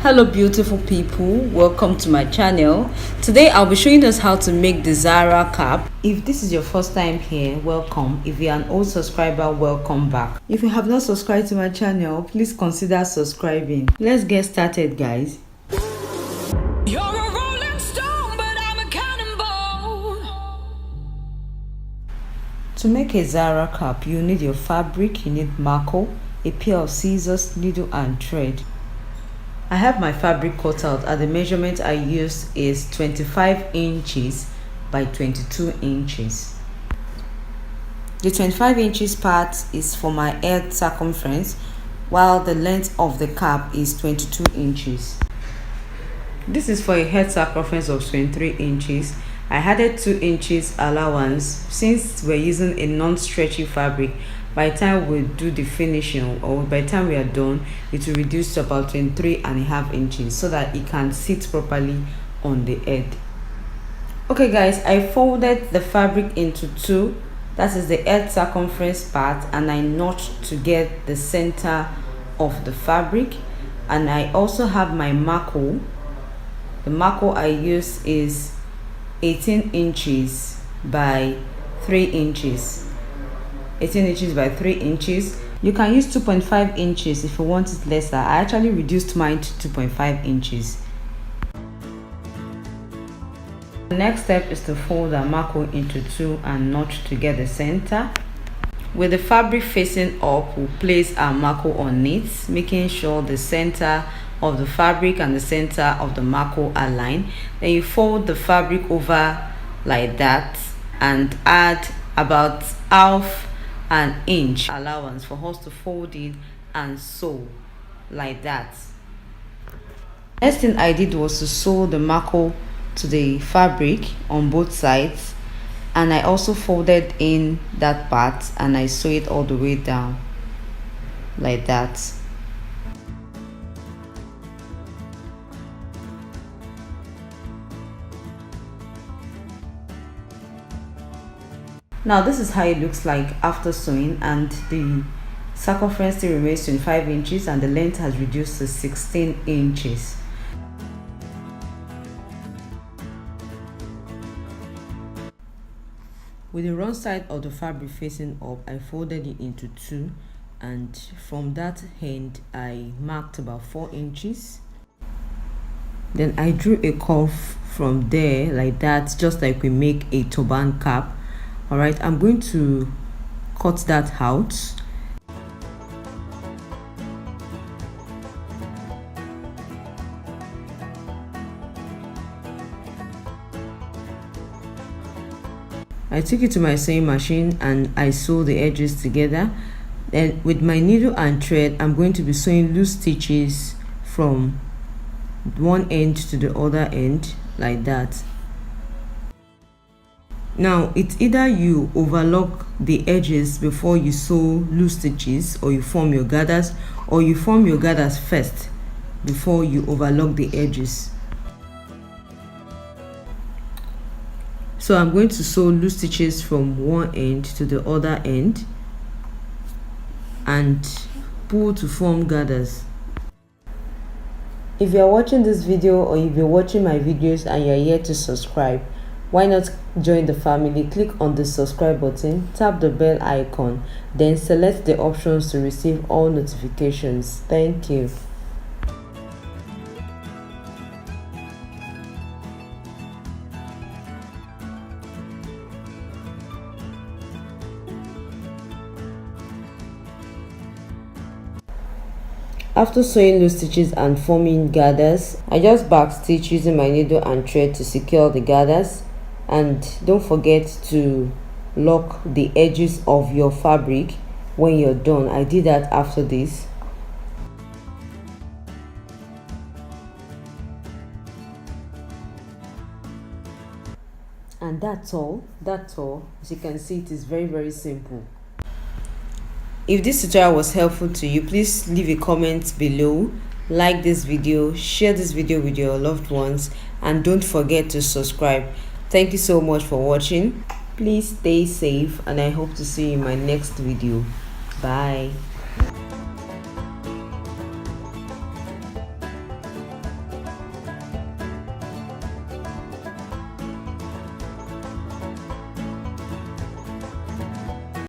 Hello beautiful people, welcome to my channel. Today I'll be showing us how to make the Zahra cap. If this is your first time here, welcome. If you're an old subscriber, welcome back. If you have not subscribed to my channel, please consider subscribing. Let's get started, guys. You're a rolling stone, but I'm a cannonball. To make a Zahra cap, you need your fabric, you need marker, a pair of scissors, needle and thread. I have my fabric cut out and the measurement I used is 25 inches by 22 inches. The 25 inches part is for my head circumference, while the length of the cap is 22 inches. This is for a head circumference of 23 inches. I added 2 inches allowance since we're using a non-stretchy fabric. By the time we do the finishing, or by the time we are done, it will reduce to about 23.5 inches so that it can sit properly on the head. Okay guys, I folded the fabric into two. That is the head circumference part, and I notched to get the center of the fabric. And I also have my marker. The marker I use is 18 inches by 3 inches. 18 inches by 3 inches. You can use 2.5 inches if you want it lesser. I actually reduced mine to 2.5 inches. The next step is to fold our marker into two and notch to get the center. With the fabric facing up, we'll place our marker on it, making sure the center of the fabric and the center of the marker are aligned. Then you fold the fabric over like that and add about half an inch allowance for us to fold it and sew like that. Next thing I did was to sew the marker to the fabric on both sides, and I also folded in that part and I sew it all the way down like that. Now this is how it looks like after sewing, and the circumference still remains 25 inches and the length has reduced to 16 inches. With the wrong side of the fabric facing up, I folded it into two, and from that end I marked about 4 inches. Then I drew a curve from there like that, just like we make a turban cap. Alright, I'm going to cut that out. I took it to my sewing machine and I sew the edges together. Then with my needle and thread, I'm going to be sewing loose stitches from one end to the other end like that. Now it's either you overlock the edges before you sew loose stitches, or you form your gathers, or you form your gathers first before you overlock the edges. So I'm going to sew loose stitches from one end to the other end and pull to form gathers. If you are watching this video, or if you're watching my videos and you're yet to subscribe, why not join the family? Click on the subscribe button, tap the bell icon, then select the options to receive all notifications. Thank you. After sewing loose stitches and forming gathers, I just backstitch using my needle and thread to secure the gathers. And don't forget to lock the edges of your fabric when you're done. I did that after this. And that's all. As you can see, it is very simple. If this tutorial was helpful to you, please leave a comment below, like this video, share this video with your loved ones, and don't forget to subscribe. Thank you so much for watching. Please stay safe, and I hope to see you in my next video. Bye.